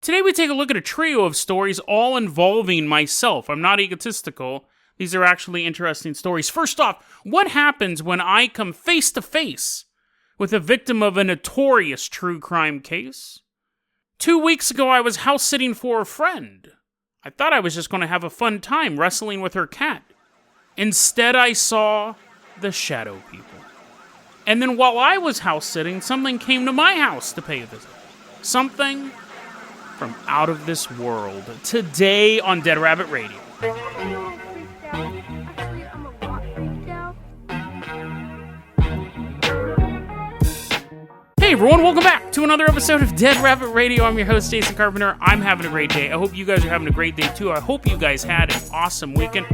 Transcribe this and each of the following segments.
Today we take a look at a trio of stories all involving myself. I'm not egotistical. These are actually interesting stories. First off, what happens when I come face to face with a victim of a notorious true crime case? 2 weeks ago, I was house sitting for a friend. I thought I was just going to have a fun time wrestling with her cat. Instead, I saw the shadow people. And then while I was house sitting, something came to my house to pay a visit. Something from out of this world. Today on Dead Rabbit Radio. Hey everyone, welcome back to another episode of Dead Rabbit Radio. I'm your host, Jason Carpenter. I'm having a great day. I hope you guys are having a great day too. I hope you guys had an awesome weekend.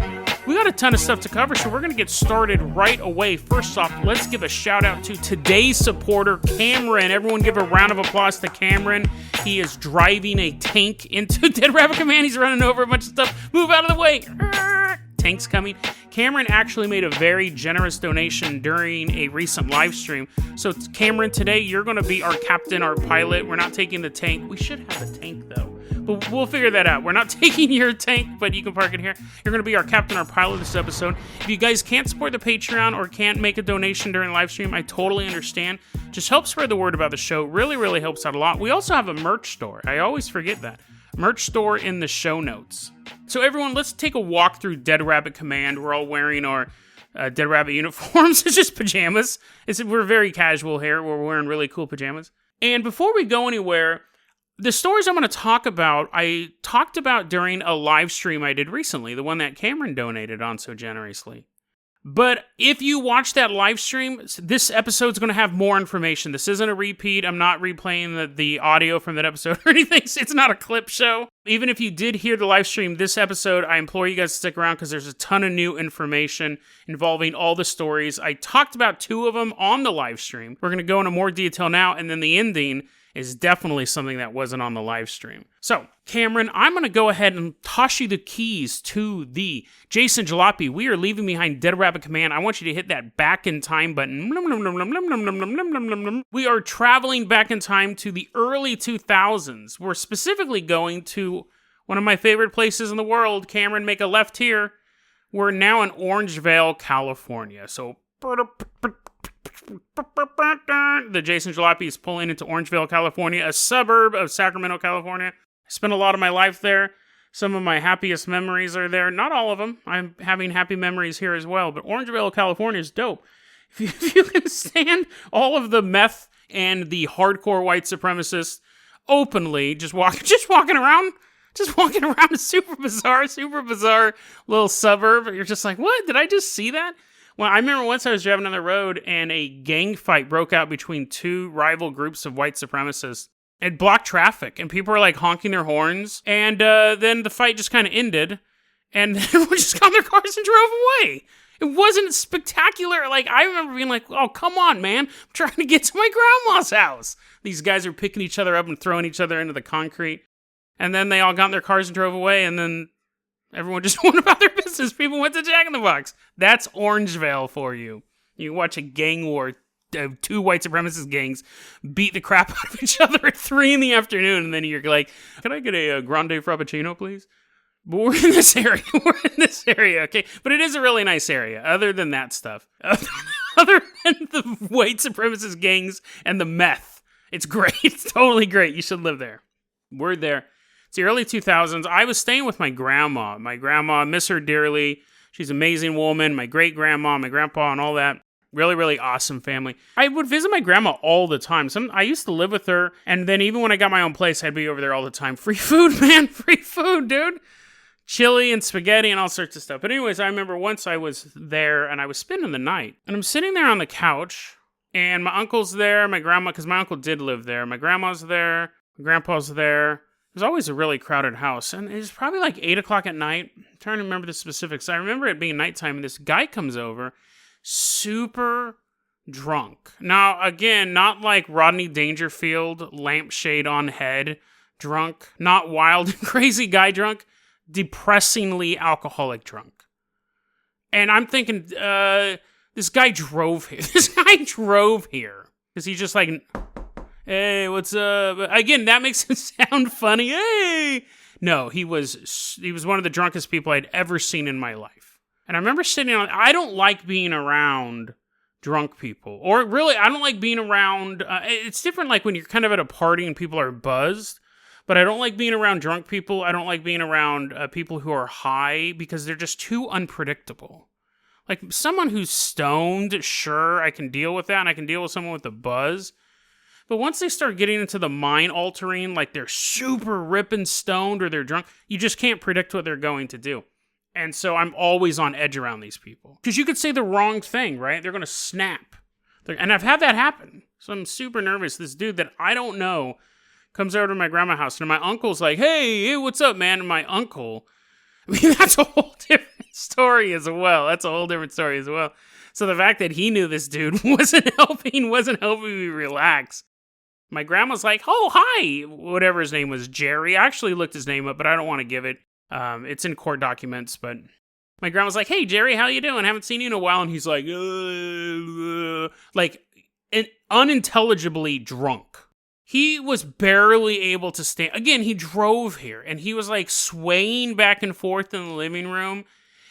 We got a ton of stuff to cover, so we're going to get started right away. First off, let's give a shout out to today's supporter, Cameron. Everyone give a round of applause to Cameron. He is driving a tank into Dead Rabbit Command. He's running over a bunch of stuff. Move out of the way. Tank's coming. Cameron actually made a very generous donation during a recent live stream. So Cameron, today you're going to be our captain, our pilot. We're not taking the tank. We should have a tank though. But we'll figure that out. We're not taking your tank, but you can park it here. You're going to be our captain, our pilot this episode. If you guys can't support the Patreon or can't make a donation during live stream, I totally understand. Just help spread the word about the show. Really, really helps out a lot. We also have a merch store. I always forget that. Merch store in the show notes. So everyone, let's take a walk through Dead Rabbit Command. We're all wearing our Dead Rabbit uniforms. It's just pajamas. We're very casual here. We're wearing really cool pajamas. And before we go anywhere, the stories I'm going to talk about, I talked about during a live stream I did recently, the one that Cameron donated on so generously. But if you watch that live stream, this episode's going to have more information. This isn't a repeat. I'm not replaying the audio from that episode or anything. It's not a clip show. Even if you did hear the live stream, this episode, I implore you guys to stick around because there's a ton of new information involving all the stories. I talked about 2 of them on the live stream. We're going to go into more detail now, and then the ending is definitely something that wasn't on the live stream. So, Cameron, I'm going to go ahead and toss you the keys to the Jason Jalopy. We are leaving behind Dead Rabbit Command. I want you to hit that back in time button. We are traveling back in time to the early 2000s. We're specifically going to one of my favorite places in the world. Cameron, make a left here. We're now in Orangevale, California. So, the Jason Jalopy is pulling into Orangevale, California, a suburb of Sacramento, California. I spent a lot of my life there. Some of my happiest memories are there. Not all of them. I'm having happy memories here as well. But Orangevale, California is dope. If you can stand all of the meth and the hardcore white supremacists openly just walking around a super bizarre little suburb. You're just like, what? Did I just see that? Well, I remember once I was driving on the road and a gang fight broke out between 2 rival groups of white supremacists. It blocked traffic, and people were like honking their horns. And then the fight just kind of ended, and everyone just got in their cars and drove away. It wasn't spectacular. Like, I remember being like, oh, come on, man. I'm trying to get to my grandma's house. These guys are picking each other up and throwing each other into the concrete. And then they all got in their cars and drove away, and then everyone just went about their business. People went to Jack in the Box. That's Orangevale for you. You watch a gang war. 2 white supremacist gangs beat the crap out of each other at 3 in the afternoon. And then you're like, can I get a grande frappuccino, please? But we're in this area. Okay? But it is a really nice area, other than that stuff. Other than the white supremacist gangs and the meth. It's great. It's totally great. You should live there. We're there. It's the early 2000s. I was staying with my grandma. I miss her dearly. She's an amazing woman. My great-grandma, my grandpa, and all that. Really, really awesome family. I would visit my grandma all the time. I used to live with her, and then even when I got my own place, I'd be over there all the time. Free food, man. Free food, dude. Chili and spaghetti and all sorts of stuff. But anyways, I remember once I was there, and I was spending the night. And I'm sitting there on the couch, and my uncle's there, my grandma, because my uncle did live there. My grandma's there. My grandpa's there. It was always a really crowded house, and it was probably like 8 o'clock at night. I'm trying to remember the specifics. I remember it being nighttime, and this guy comes over, super drunk. Now, again, not like Rodney Dangerfield, lampshade on head drunk, not wild and crazy guy drunk, depressingly alcoholic drunk. And I'm thinking, this guy drove here. This guy drove here. Because he's just like, Hey, what's up? Again, that makes it sound funny. Hey! No, he was one of the drunkest people I'd ever seen in my life. And I remember I don't like being around drunk people. Or really, I don't like being around, it's different like when you're kind of at a party and people are buzzed. But I don't like being around drunk people. I don't like being around people who are high because they're just too unpredictable. Like, someone who's stoned, sure, I can deal with that, and I can deal with someone with a buzz. But once they start getting into the mind-altering, like they're super ripping stoned or they're drunk, you just can't predict what they're going to do. And so I'm always on edge around these people. Because you could say the wrong thing, right? They're going to snap. And I've had that happen. So I'm super nervous. This dude that I don't know comes over to my grandma's house, and my uncle's like, hey, what's up, man? And my uncle, I mean, that's a whole different story as well. So the fact that he knew this dude wasn't helping me relax. My grandma's like, oh, hi, whatever his name was, Jerry. I actually looked his name up, but I don't want to give it. It's in court documents, but my grandma's like, hey, Jerry, how you doing? Haven't seen you in a while. And he's like, unintelligibly drunk. He was barely able to stand. Again, he drove here, and he was like swaying back and forth in the living room.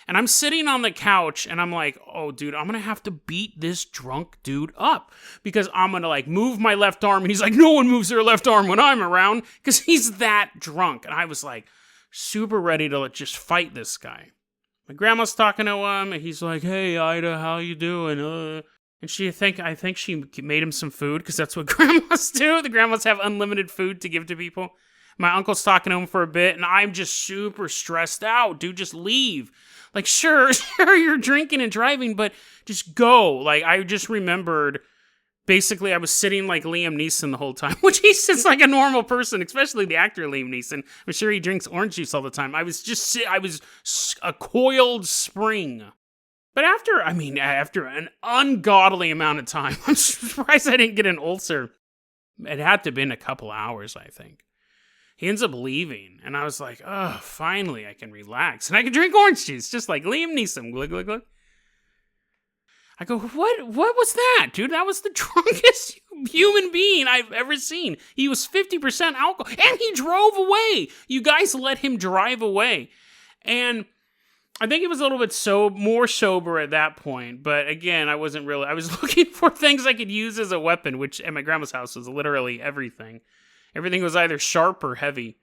And I'm sitting on the couch, and I'm like, oh, dude, I'm going to have to beat this drunk dude up. Because I'm going to, like, move my left arm. And he's like, no one moves their left arm when I'm around. Because he's that drunk. And I was, like, super ready to just fight this guy. My grandma's talking to him, and he's like, hey, Ida, how you doing? And I think she made him some food, because that's what grandmas do. The grandmas have unlimited food to give to people. My uncle's talking to him for a bit, and I'm just super stressed out. Dude, just leave. Like, sure, you're drinking and driving, but just go. Like, I just remembered, basically, I was sitting like Liam Neeson the whole time, which he sits like a normal person, especially the actor Liam Neeson. I'm sure he drinks orange juice all the time. I was a coiled spring. But after an ungodly amount of time, I'm surprised I didn't get an ulcer. It had to have been a couple hours, I think. He ends up leaving, and I was like, oh, finally I can relax. And I can drink orange juice, just like Liam Neeson. Glug, glug, glug. I go, what was that, dude? That was the drunkest human being I've ever seen. He was 50% alcohol, and he drove away. You guys let him drive away. And I think he was a little bit more sober at that point, but again, I was looking for things I could use as a weapon, which at my grandma's house was literally everything. Everything was either sharp or heavy.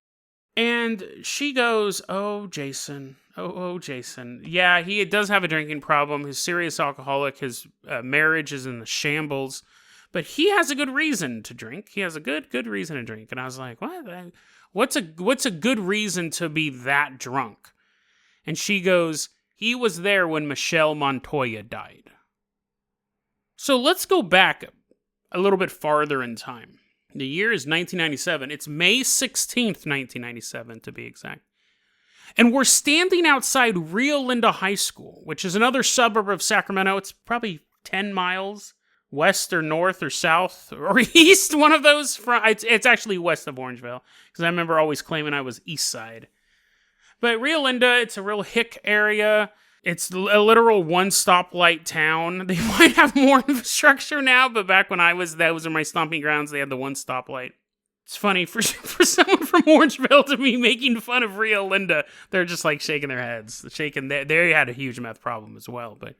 And she goes, oh, Jason. Yeah, he does have a drinking problem. He's serious alcoholic. His marriage is in the shambles. But he has a good reason to drink. He has a good reason to drink. And I was like, what? What's a good reason to be that drunk? And she goes, he was there when Michelle Montoya died. So let's go back a little bit farther in time. The year is 1997. It's May 16th, 1997, to be exact. And we're standing outside Rio Linda High School, which is another suburb of Sacramento. It's probably 10 miles west or north or south or east, one of those. It's actually west of Orangeville, because I remember always claiming I was east side. But Rio Linda, it's a real hick area. It's a literal one-stoplight town. They might have more infrastructure now, but back when those were my stomping grounds, they had the one stoplight. It's funny, for someone from Orangeville to be making fun of Rio Linda, they're just like shaking their heads. They had a huge meth problem as well, but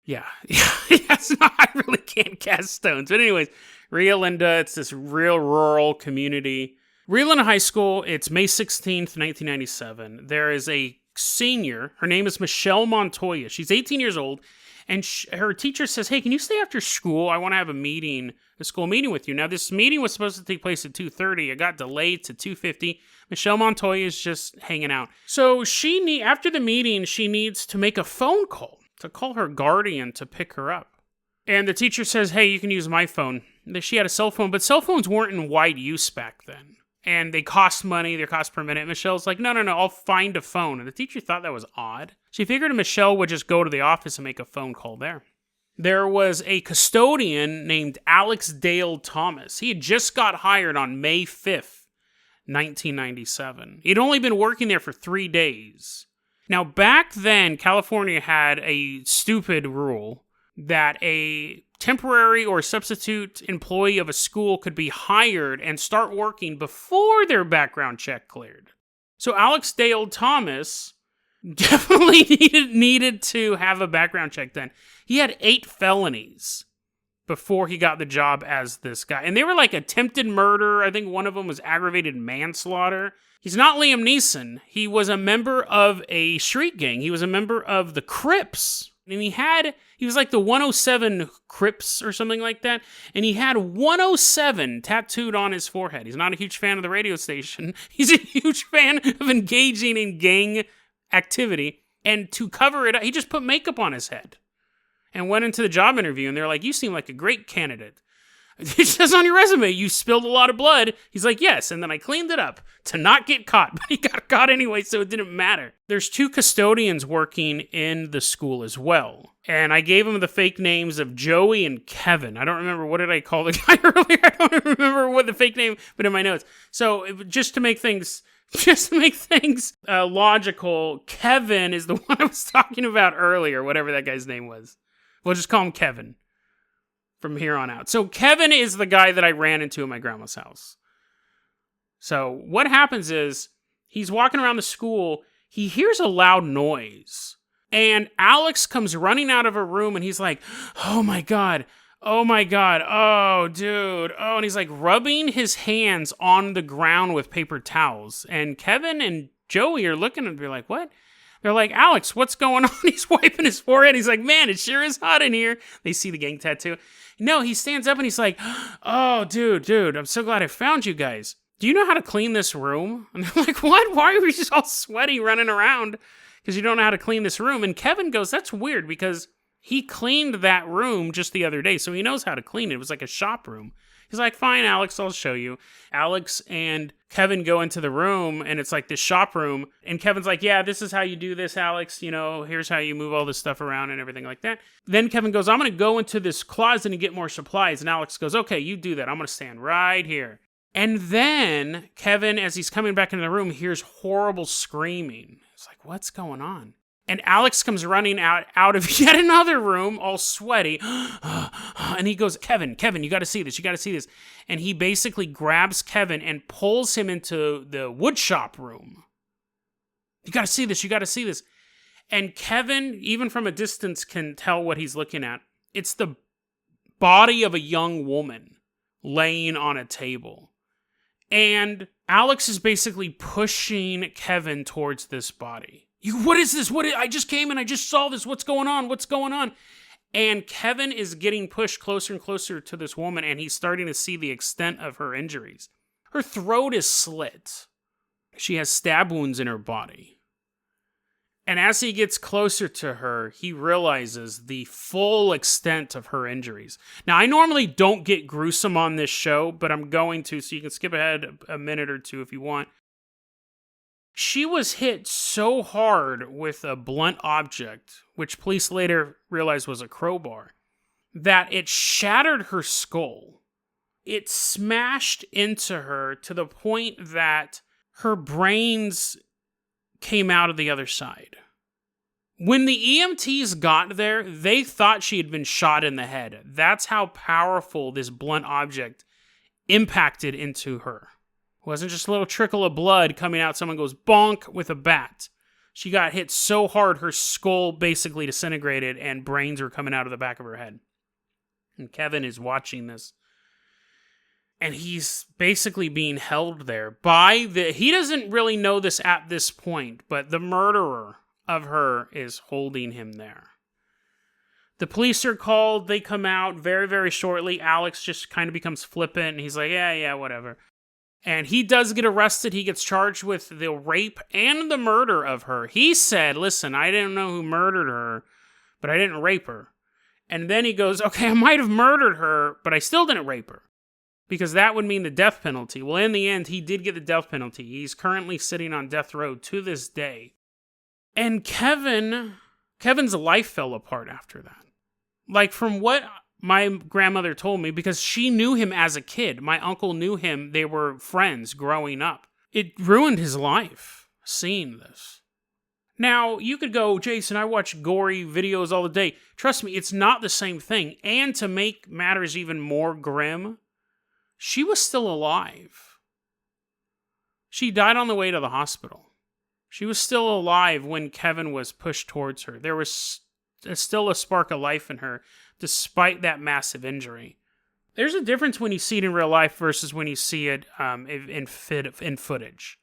yeah, I really can't cast stones. But anyways, Rio Linda, it's this real rural community. Rio Linda High School, it's May 16th, 1997. There is a senior. Her name is Michelle Montoya. She's 18 years old, and her teacher says, hey, can you stay after school? I want to have a school meeting with you. Now, this meeting was supposed to take place at 2:30. It got delayed to 2:50. Michelle Montoya is just hanging out. So after the meeting, she needs to make a phone call to call her guardian to pick her up. And the teacher says, hey, you can use my phone. She had a cell phone, but cell phones weren't in wide use back then. And they cost money, they cost per minute. Michelle's like, no, I'll find a phone. And the teacher thought that was odd. She figured Michelle would just go to the office and make a phone call there. There was a custodian named Alex Dale Thomas. He had just got hired on May 5th, 1997. He'd only been working there for 3 days. Now, back then, California had a stupid rule that a temporary or substitute employee of a school could be hired and start working before their background check cleared. So Alex Dale Thomas definitely needed to have a background check done. He had 8 felonies before he got the job as this guy. And they were like attempted murder. I think one of them was aggravated manslaughter. He's not Liam Neeson. He was a member of a street gang. He was a member of the Crips. And he was like the 107 Crips or something like that. And he had 107 tattooed on his forehead. He's not a huge fan of the radio station. He's a huge fan of engaging in gang activity. And to cover it up, he just put makeup on his head and went into the job interview. And they're like, you seem like a great candidate. It says on your resume, you spilled a lot of blood. He's like, yes. And then I cleaned it up to not get caught. But he got caught anyway, so it didn't matter. There's 2 custodians working in the school as well. And I gave them the fake names of Joey and Kevin. I don't remember, what did I call the guy earlier? I don't remember what the fake name, but in my notes. So just to make things logical, Kevin is the one I was talking about earlier, whatever that guy's name was. We'll just call him Kevin from here on out. So Kevin is the guy that I ran into in my grandma's house. So what happens is he's walking around the school. He hears a loud noise. And Alex comes running out of a room and he's like, oh my God, oh dude, oh. And he's like rubbing his hands on the ground with paper towels. And Kevin and Joey are looking at him and they're like, what? They're like, Alex, what's going on? He's wiping his forehead. He's like, man, it sure is hot in here. They see the gang tattoo. No, he stands up and he's like, oh, dude, I'm so glad I found you guys. Do you know how to clean this room? And they're like, what? Why are we just all sweaty running around? Because you don't know how to clean this room. And Kevin goes, that's weird because he cleaned that room just the other day. So he knows how to clean it. It was like a shop room. He's like, fine, Alex, I'll show you. Alex and Kevin go into the room, and it's like this shop room. And Kevin's like, yeah, this is how you do this, Alex. You know, here's how you move all this stuff around and everything like that. Then Kevin goes, I'm going to go into this closet and get more supplies. And Alex goes, okay, you do that. I'm going to stand right here. And then Kevin, as he's coming back into the room, hears horrible screaming. It's like, what's going on? And Alex comes running out of yet another room, all sweaty. And he goes, Kevin, you got to see this. And he basically grabs Kevin and pulls him into the wood shop room. You got to see this. And Kevin, even from a distance, can tell what he's looking at. It's the body of a young woman laying on a table. And Alex is basically pushing Kevin towards this body. What is this? I just came and I just saw this. What's going on? And Kevin is getting pushed closer and closer to this woman, and he's starting to see the extent of her injuries. Her throat is slit. She has stab wounds in her body. And as he gets closer to her, he realizes the full extent of her injuries. Now, I normally don't get gruesome on this show, but I'm going to, so you can skip ahead a minute or two if you want. She was hit so hard with a blunt object, which police later realized was a crowbar, that it shattered her skull. It smashed into her to the point that her brains came out of the other side. When the EMTs got there, they thought she had been shot in the head. That's how powerful this blunt object impacted into her. It wasn't just a little trickle of blood coming out. Someone goes bonk with a bat. She got hit so hard, her skull basically disintegrated and brains were coming out of the back of her head. And Kevin is watching this. And he's basically being held there by he doesn't really know this at this point, but the murderer of her is holding him there. The police are called. They come out very, very shortly. Alex just kind of becomes flippant. And he's like, yeah, whatever. And he does get arrested. He gets charged with the rape and the murder of her. He said, listen, I didn't know who murdered her, but I didn't rape her. And then he goes, okay, I might have murdered her, but I still didn't rape her. Because that would mean the death penalty. Well, in the end, he did get the death penalty. He's currently sitting on death row to this day. And Kevin's life fell apart after that. Like, from what my grandmother told me, because she knew him as a kid. My uncle knew him. They were friends growing up. It ruined his life, seeing this. Now, you could go, Jason, I watch gory videos all the day. Trust me, it's not the same thing. And to make matters even more grim, she was still alive. She died on the way to the hospital. She was still alive when Kevin was pushed towards her. There was still a spark of life in her, despite that massive injury. There's a difference when you see it in real life versus when you see it in footage.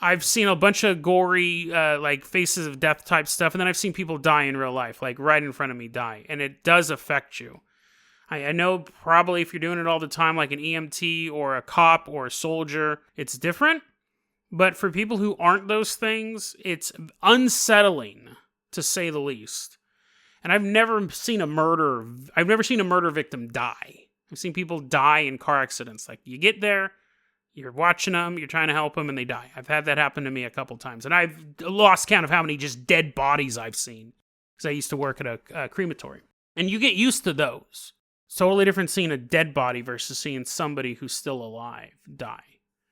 I've seen a bunch of gory, like, faces of death type stuff, and then I've seen people die in real life, like, right in front of me die, and it does affect you. I know probably if you're doing it all the time, like an EMT or a cop or a soldier, it's different, but for people who aren't those things, it's unsettling, to say the least. And I've never seen a murder victim die. I've seen people die in car accidents. Like, you get there, you're watching them, you're trying to help them, and they die. I've had that happen to me a couple times. And I've lost count of how many just dead bodies I've seen. Because I used to work at a crematory. And you get used to those. It's totally different seeing a dead body versus seeing somebody who's still alive die.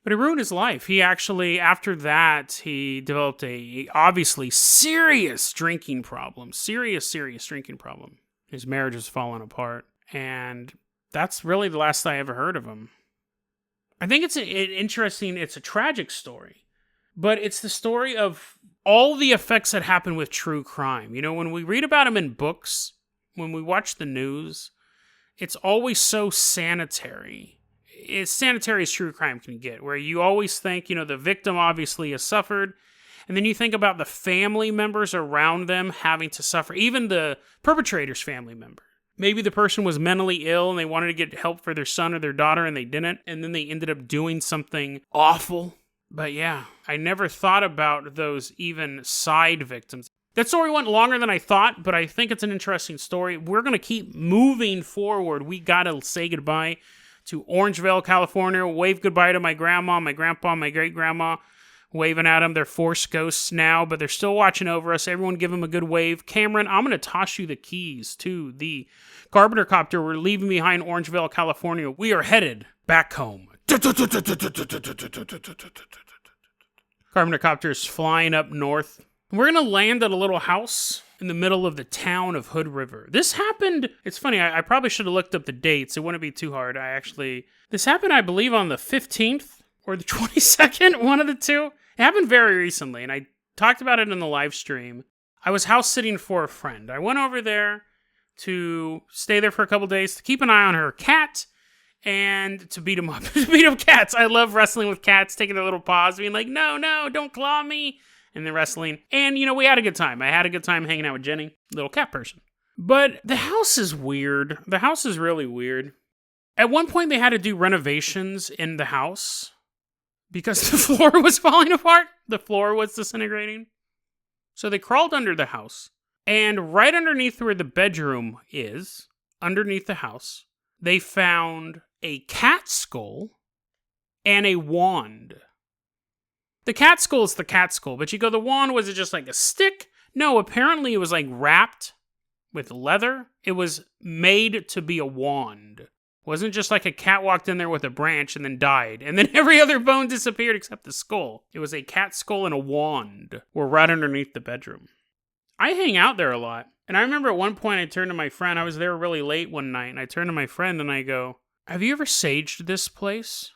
But it ruined his life. He actually, after that, he developed a obviously serious drinking problem. Serious drinking problem. His marriage was falling apart. And that's really the last I ever heard of him. I think it's interesting, it's a tragic story. But it's the story of all the effects that happen with true crime. You know, when we read about them in books, when we watch the news, it's always so sanitary. As sanitary as true crime can get, where you always think, you know, the victim obviously has suffered, and then you think about the family members around them having to suffer, even the perpetrator's family member. Maybe the person was mentally ill and they wanted to get help for their son or their daughter and they didn't, and then they ended up doing something awful. But yeah, I never thought about those even side victims. That story went longer than I thought, but I think it's an interesting story. We're going to keep moving forward. We got to say goodbye to Orangevale, California. Wave goodbye to my grandma, my grandpa, my great-grandma. Waving at them. They're forced ghosts now, but they're still watching over us. Everyone give them a good wave. Cameron, I'm going to toss you the keys to the Carpenter copter we're leaving behind Orangevale, California. We are headed back home. Carpenter copter is flying up north. We're going to land at a little house in the middle of the town of Hood River. This happened, it's funny, I probably should have looked up the dates. It wouldn't be too hard. This happened, I believe, on the 15th or the 22nd, one of the two. It happened very recently, and I talked about it in the live stream. I was house sitting for a friend. I went over there to stay there for a couple days, to keep an eye on her cat, and to beat him up. To beat up cats. I love wrestling with cats, taking their little paws, being like, no, don't claw me. And then wrestling. And, you know, we had a good time. I had a good time hanging out with Jenny, little cat person. But the house is weird. The house is really weird. At one point, they had to do renovations in the house because the floor was falling apart. The floor was disintegrating. So they crawled under the house. And right underneath where the bedroom is, underneath the house, they found a cat skull and a wand. The cat skull is the cat skull, but you go, the wand, was it just like a stick? No, apparently it was like wrapped with leather. It was made to be a wand. It wasn't just like a cat walked in there with a branch and then died, and then every other bone disappeared except the skull. It was a cat skull and a wand were right underneath the bedroom. I hang out there a lot, and I remember at one point I turned to my friend. I was there really late one night, and I turned to my friend and I go, have you ever saged this place?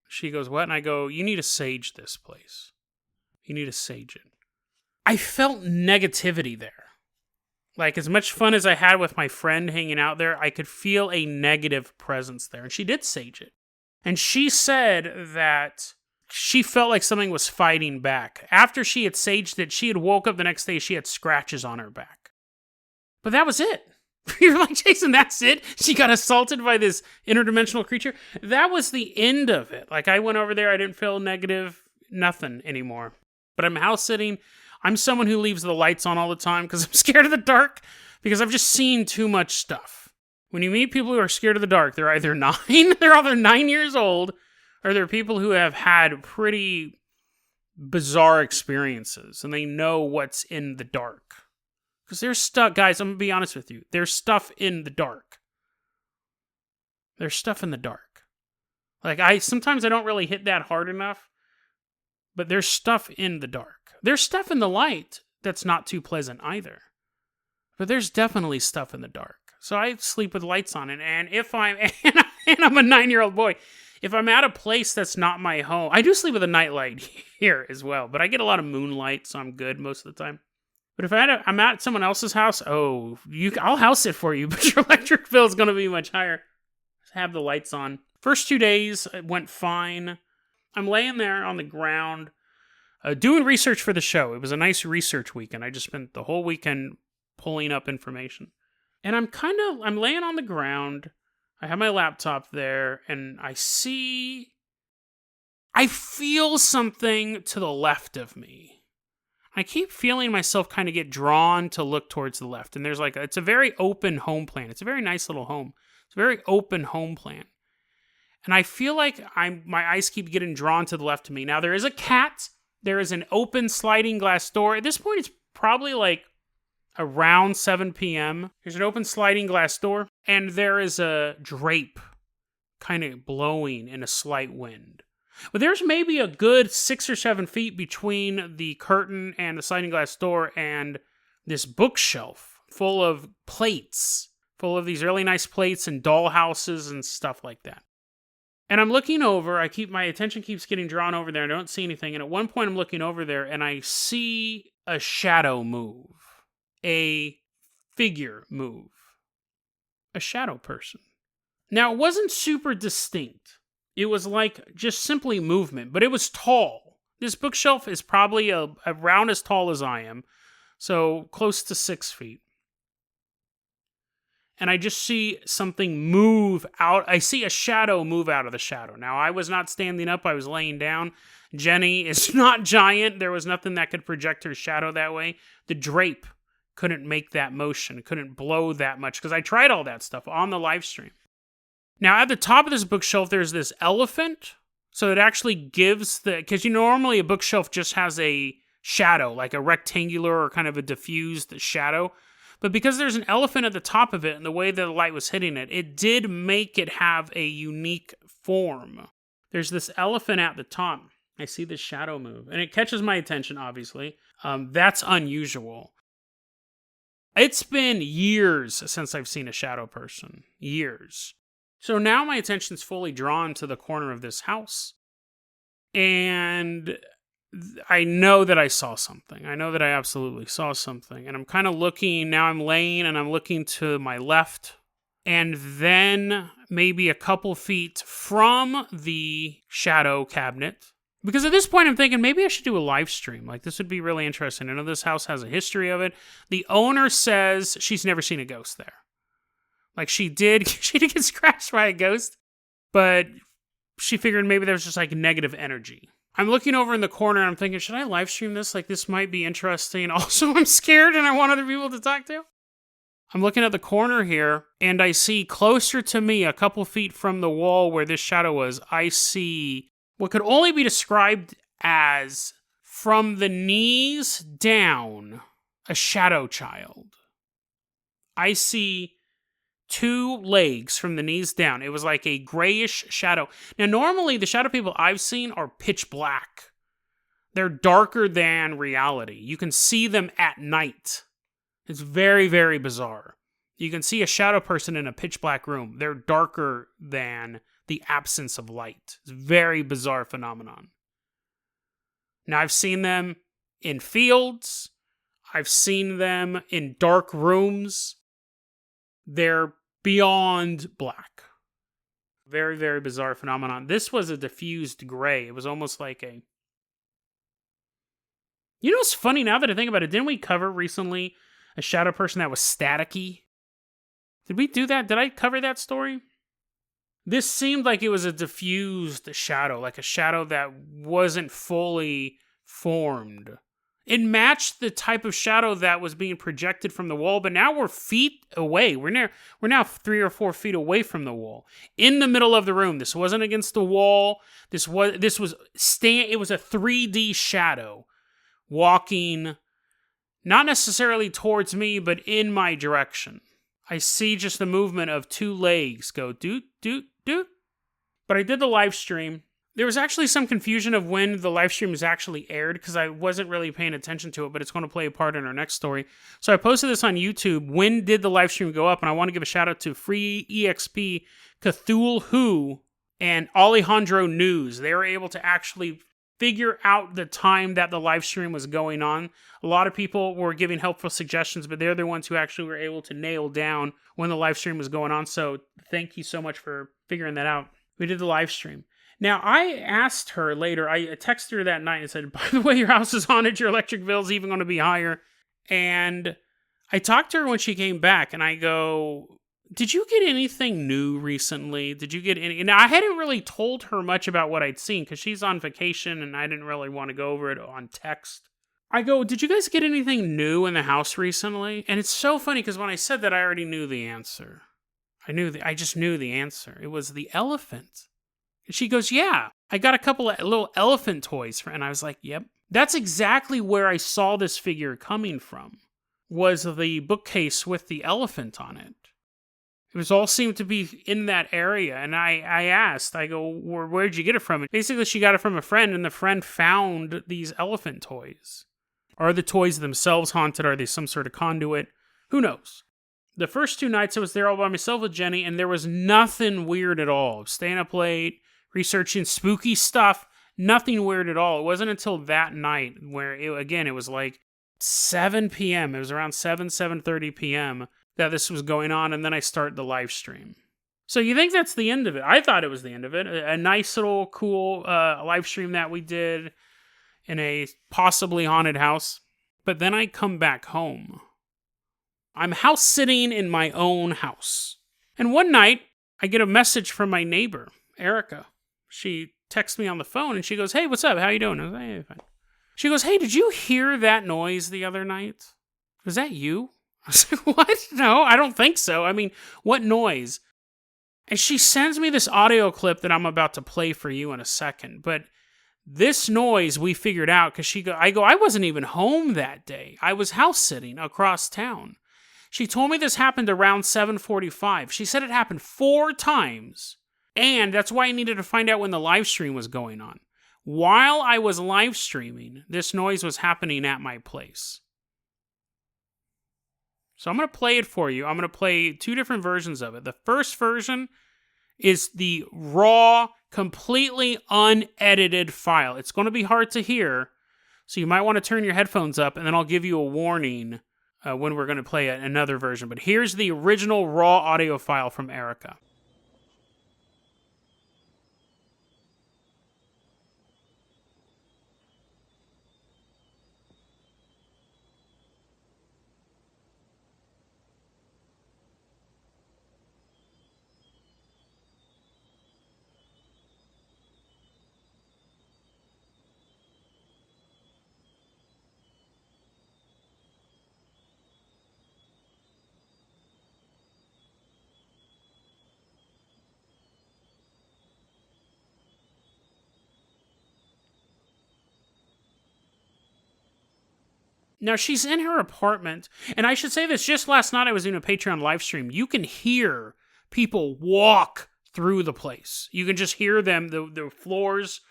She goes, what? And I go, you need to sage this place. You need to sage it. I felt negativity there. Like, as much fun as I had with my friend hanging out there, I could feel a negative presence there. And she did sage it. And she said that she felt like something was fighting back. After she had saged it, she had woke up the next day, she had scratches on her back. But that was it. You're like, Jason, that's it? She got assaulted by this interdimensional creature? That was the end of it. Like, I went over there, I didn't feel negative, nothing anymore. But I'm house sitting. I'm someone who leaves the lights on all the time because I'm scared of the dark, because I've just seen too much stuff. When you meet people who are scared of the dark, they're either 9 years old, or they're people who have had pretty bizarre experiences, and they know what's in the dark. Because there's stuff, guys, I'm going to be honest with you. There's stuff in the dark. There's stuff in the dark. Like, sometimes I don't really hit that hard enough, but there's stuff in the dark. There's stuff in the light, that's not too pleasant either. But there's definitely stuff in the dark. So I sleep with lights on. And if I'm, and I'm a 9-year-old boy, if I'm at a place that's not my home, I do sleep with a nightlight here as well, but I get a lot of moonlight, so I'm good most of the time. But if I'm at someone else's house, I'll house it for you, but your electric bill is going to be much higher. Have the lights on. First 2 days went fine. I'm laying there on the ground doing research for the show. It was a nice research weekend. I just spent the whole weekend pulling up information. And I'm laying on the ground. I have my laptop there, and I feel something to the left of me. I keep feeling myself kind of get drawn to look towards the left. And it's a very open home plan. It's a very nice little home. It's a very open home plan. And I feel like my eyes keep getting drawn to the left of me. Now, there is a cat. There is an open sliding glass door. At this point, it's probably like around 7 p.m. There's an open sliding glass door. And there is a drape kind of blowing in a slight wind. But there's maybe a good 6 or 7 feet between the curtain and the sliding glass door and this bookshelf full of plates, full of these really nice plates and doll houses and stuff like that. And I'm looking over, my attention keeps getting drawn over there, and I don't see anything. And at one point I'm looking over there and I see a shadow move, a figure move, a shadow person. Now, it wasn't super distinct. It was like just simply movement, but it was tall. This bookshelf is probably around as tall as I am, so close to 6 feet. And I just see something move out. I see a shadow move out of the shadow. Now, I was not standing up. I was laying down. Jenny is not giant. There was nothing that could project her shadow that way. The drape couldn't make that motion, couldn't blow that much, because I tried all that stuff on the live stream. Now, at the top of this bookshelf, there's this elephant. So it actually gives because normally a bookshelf just has a shadow, like a rectangular or kind of a diffused shadow. But because there's an elephant at the top of it and the way that the light was hitting it, it did make it have a unique form. There's this elephant at the top. I see this shadow move, and it catches my attention, obviously. That's unusual. It's been years since I've seen a shadow person. Years. So now my attention's fully drawn to the corner of this house. And I know that I saw something. I know that I absolutely saw something. And I'm kind of looking, now I'm laying and I'm looking to my left. And then maybe a couple feet from the shadow cabinet. Because at this point I'm thinking maybe I should do a live stream. Like, this would be really interesting. I know this house has a history of it. The owner says she's never seen a ghost there. Like, she did get scratched by a ghost, but she figured maybe there was just like negative energy. I'm looking over in the corner and I'm thinking, should I live stream this? Like, this might be interesting. Also, I'm scared and I want other people to talk to. I'm looking at the corner here and I see closer to me, a couple feet from the wall where this shadow was, I see what could only be described as, from the knees down, a shadow child. I see 2 legs from the knees down. It was like a grayish shadow. Now, normally, the shadow people I've seen are pitch black. They're darker than reality. You can see them at night. It's very, very bizarre. You can see a shadow person in a pitch black room. They're darker than the absence of light. It's a very bizarre phenomenon. Now, I've seen them in fields. I've seen them in dark rooms. They're beyond black. Very, very bizarre phenomenon. This was a diffused gray. It was almost like a... You know what's funny now that I think about it? Didn't we cover recently a shadow person that was staticky? Did we do that? Did I cover that story? This seemed like it was a diffused shadow, like a shadow that wasn't fully formed. It matched the type of shadow that was being projected from the wall, but now we're feet away. We're now 3 or 4 feet away from the wall, in the middle of the room. This wasn't against the wall. It was a 3D shadow walking, not necessarily towards me, but in my direction. I see just the movement of 2 legs go doot, doot, doot. But I did the live stream. There was actually some confusion of when the live stream was actually aired because I wasn't really paying attention to it, but it's going to play a part in our next story. So I posted this on YouTube. When did the live stream go up? And I want to give a shout out to Free EXP, Cthulhu, and Alejandro News. They were able to actually figure out the time that the live stream was going on. A lot of people were giving helpful suggestions, but they're the ones who actually were able to nail down when the live stream was going on. So thank you so much for figuring that out. We did the live stream. Now, I asked her later, I texted her that night and said, by the way, your house is haunted, your electric bill is even going to be higher. And I talked to her when she came back, and I go, did you get anything new recently? Did you get any? And I hadn't really told her much about what I'd seen, because she's on vacation, and I didn't really want to go over it on text. I go, did you guys get anything new in the house recently? And it's so funny, because when I said that, I already knew the answer. I just knew the answer. It was the elephant. She goes, yeah, I got a couple of little elephant toys. And I was like, yep. That's exactly where I saw this figure coming from, was the bookcase with the elephant on it. It was all seemed to be in that area. And I asked, I go, where'd you get it from? And basically, she got it from a friend, and the friend found these elephant toys. Are the toys themselves haunted? Are they some sort of conduit? Who knows? The first 2 nights I was there all by myself with Jenny, and there was nothing weird at all. Staying up late, researching spooky stuff, nothing weird at all. It wasn't until that night where, it was like 7 p.m. It was around 7:30 p.m. that this was going on, and then I start the live stream. So you think that's the end of it? I thought it was the end of it. A nice little cool live stream that we did in a possibly haunted house. But then I come back home. I'm house sitting in my own house. And one night, I get a message from my neighbor, Erica. She texts me on the phone, and she goes, hey, what's up? How you doing? I was like, hey, fine. She goes, hey, did you hear that noise the other night? Was that you? I was like, what? No, I don't think so. I mean, what noise? And she sends me this audio clip that I'm about to play for you in a second. But this noise we figured out because I wasn't even home that day. I was house sitting across town. She told me this happened around 7:45. She said it happened 4 times. And that's why I needed to find out when the live stream was going on. While I was live streaming, this noise was happening at my place. So I'm going to play it for you. I'm going to play 2 different versions of it. The first version is the raw, completely unedited file. It's going to be hard to hear, so you might want to turn your headphones up, and then I'll give you a warning when we're going to play another version. But here's the original raw audio file from Erica. Now, she's in her apartment, and I should say this, just last night I was doing a Patreon live stream. You can hear people walk through the place. You can just hear them. The floors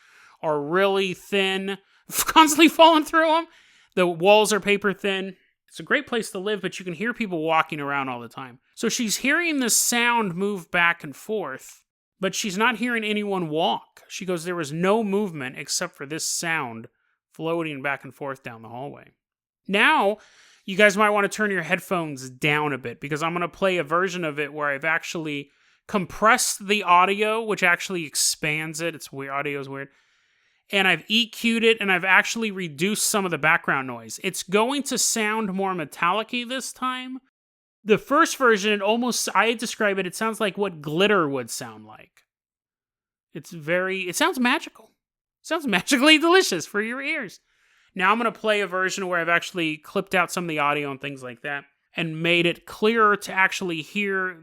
are really thin, constantly falling through them. The walls are paper thin. It's a great place to live, but you can hear people walking around all the time. So she's hearing this sound move back and forth, but she's not hearing anyone walk. She goes, there was no movement except for this sound floating back and forth down the hallway. Now, you guys might want to turn your headphones down a bit because I'm going to play a version of it where I've actually compressed the audio, which actually expands it. It's weird. Audio is weird. And I've EQ'd it, and I've actually reduced some of the background noise. It's going to sound more metallic-y this time. The first version, I describe it, it sounds like what glitter would sound like. It sounds magical. It sounds magically delicious for your ears. Now I'm going to play a version where I've actually clipped out some of the audio and things like that and made it clearer to actually hear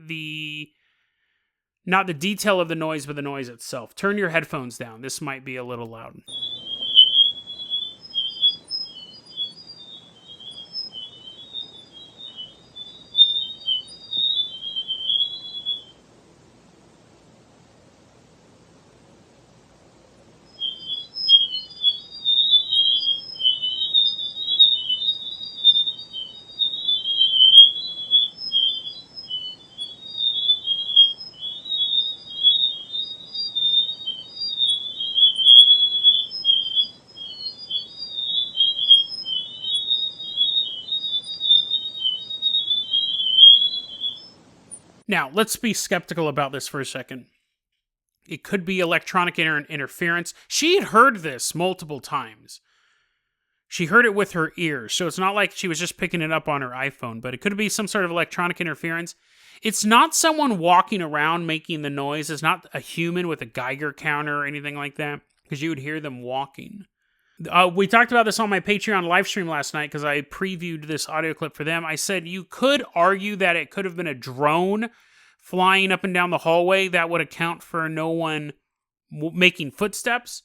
not the detail of the noise, but the noise itself. Turn your headphones down. This might be a little loud. Now, let's be skeptical about this for a second. It could be electronic interference. She had heard this multiple times. She heard it with her ears, so it's not like she was just picking it up on her iPhone, but it could be some sort of electronic interference. It's not someone walking around making the noise. It's not a human with a Geiger counter or anything like that, because you would hear them walking. We talked about this on my Patreon live stream last night because I previewed this audio clip for them. I said you could argue that it could have been a drone flying up and down the hallway. That would account for no one making footsteps.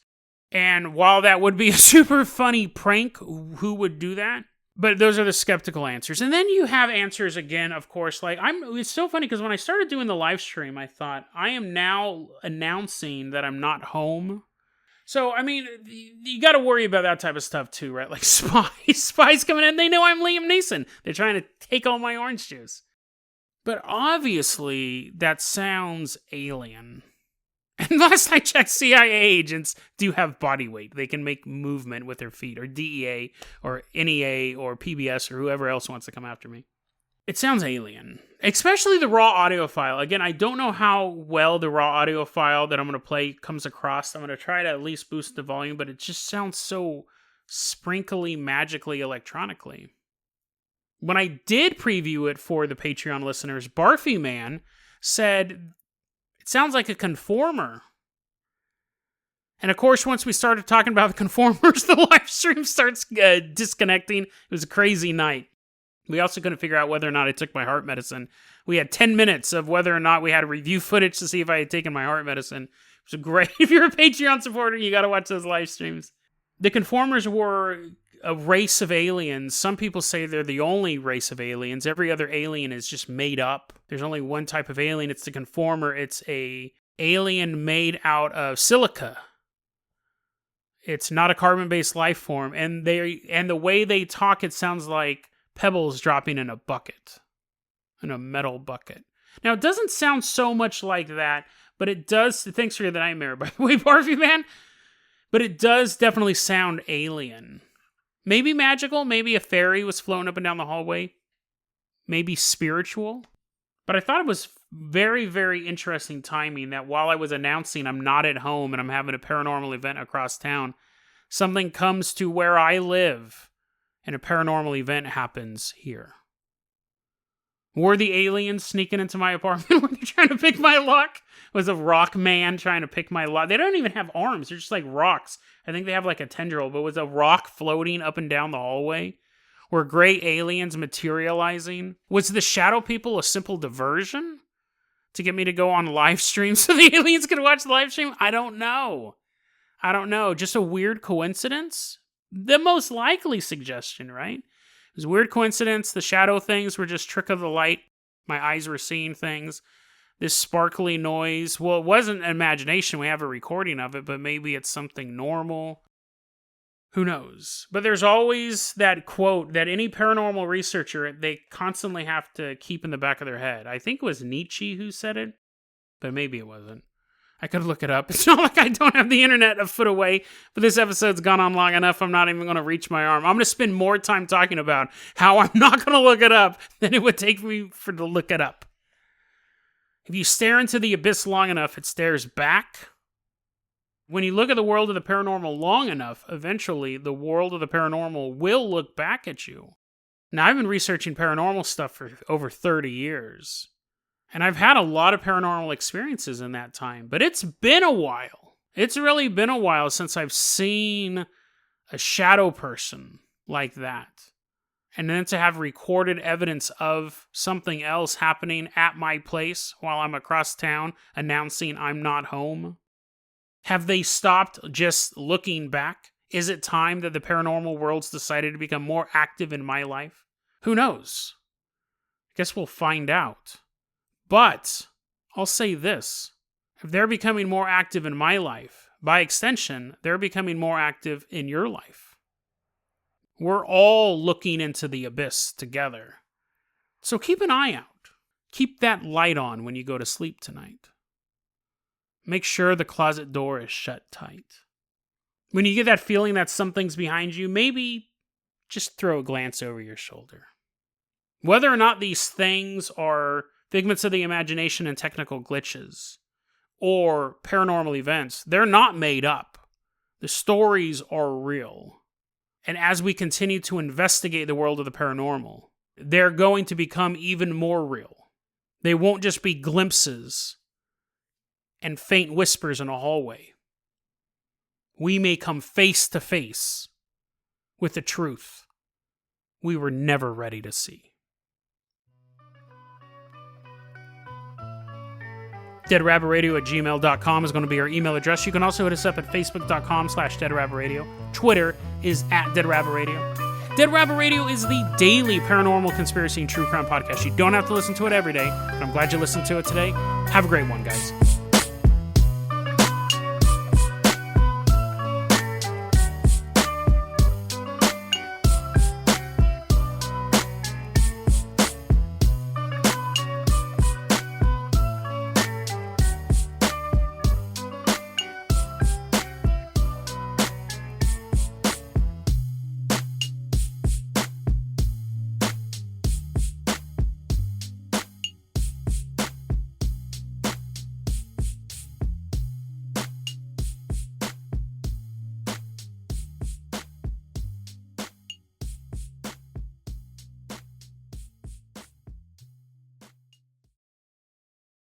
And while that would be a super funny prank, who would do that? But those are the skeptical answers. And then you have answers again, of course, like it's so funny because when I started doing the live stream, I thought I am now announcing that I'm not home. So, I mean, you got to worry about that type of stuff too, right? Like spies coming in, they know I'm Liam Neeson. They're trying to take all my orange juice. But obviously, that sounds alien. And last I checked, CIA agents do have body weight. They can make movement with their feet, or DEA, or NEA, or PBS, or whoever else wants to come after me. It sounds alien. Especially the raw audio file. Again, I don't know how well the raw audio file that I'm going to play comes across. I'm going to try to at least boost the volume, but it just sounds so sprinkly, magically, electronically. When I did preview it for the Patreon listeners, Barfy Man said, it sounds like a conformer. And of course, once we started talking about the conformers, the live stream starts disconnecting. It was a crazy night. We also couldn't figure out whether or not I took my heart medicine. We had 10 minutes of whether or not we had a review footage to see if I had taken my heart medicine. It was great. If you're a Patreon supporter, you got to watch those live streams. The conformers were a race of aliens. Some people say they're the only race of aliens. Every other alien is just made up. There's only one type of alien. It's the conformer. It's a alien made out of silica. It's not a carbon-based life form. And the way they talk, it sounds like pebbles dropping in a bucket. In a metal bucket. Now, it doesn't sound so much like that, but it does. Thanks for the nightmare, by the way, Barfy Man. But it does definitely sound alien. Maybe magical. Maybe a fairy was floating up and down the hallway. Maybe spiritual. But I thought it was very, very interesting timing that while I was announcing I'm not at home and I'm having a paranormal event across town, something comes to where I live and a paranormal event happens here. Were the aliens sneaking into my apartment? Were they trying to pick my lock? Was a rock man trying to pick my lock? They don't even have arms. They're just like rocks. I think they have like a tendril, but was a rock floating up and down the hallway? Were gray aliens materializing? Was the shadow people a simple diversion to get me to go on live stream so the aliens could watch the live stream? I don't know. Just a weird coincidence? The most likely suggestion, right? It was a weird coincidence. The shadow things were just trick of the light. My eyes were seeing things. This sparkly noise. Well, it wasn't imagination. We have a recording of it, but maybe it's something normal. Who knows? But there's always that quote that any paranormal researcher, they constantly have to keep in the back of their head. I think it was Nietzsche who said it, but maybe it wasn't. I could look it up. It's not like I don't have the internet a foot away, but this episode's gone on long enough, I'm not even going to reach my arm. I'm going to spend more time talking about how I'm not going to look it up than it would take me to look it up. If you stare into the abyss long enough, it stares back. When you look at the world of the paranormal long enough, eventually the world of the paranormal will look back at you. Now, I've been researching paranormal stuff for over 30 years. And I've had a lot of paranormal experiences in that time, but it's been a while. It's really been a while since I've seen a shadow person like that. And then to have recorded evidence of something else happening at my place while I'm across town announcing I'm not home. Have they stopped just looking back? Is it time that the paranormal world's decided to become more active in my life? Who knows? I guess we'll find out. But I'll say this. If they're becoming more active in my life, by extension, they're becoming more active in your life. We're all looking into the abyss together. So keep an eye out. Keep that light on when you go to sleep tonight. Make sure the closet door is shut tight. When you get that feeling that something's behind you, maybe just throw a glance over your shoulder. Whether or not these things are figments of the imagination and technical glitches, or paranormal events. They're not made up. The stories are real. And as we continue to investigate the world of the paranormal, they're going to become even more real. They won't just be glimpses and faint whispers in a hallway. We may come face to face with the truth we were never ready to see. deadrabbitradio@gmail.com is going to be our email address. You can also hit us up at facebook.com/deadrabbitradio. Twitter is @deadrabbitradio. Dead Rabbit Radio is the daily paranormal conspiracy and true crime podcast. You don't have to listen to it every day, but I'm glad you listened to it today. Have a great one, guys.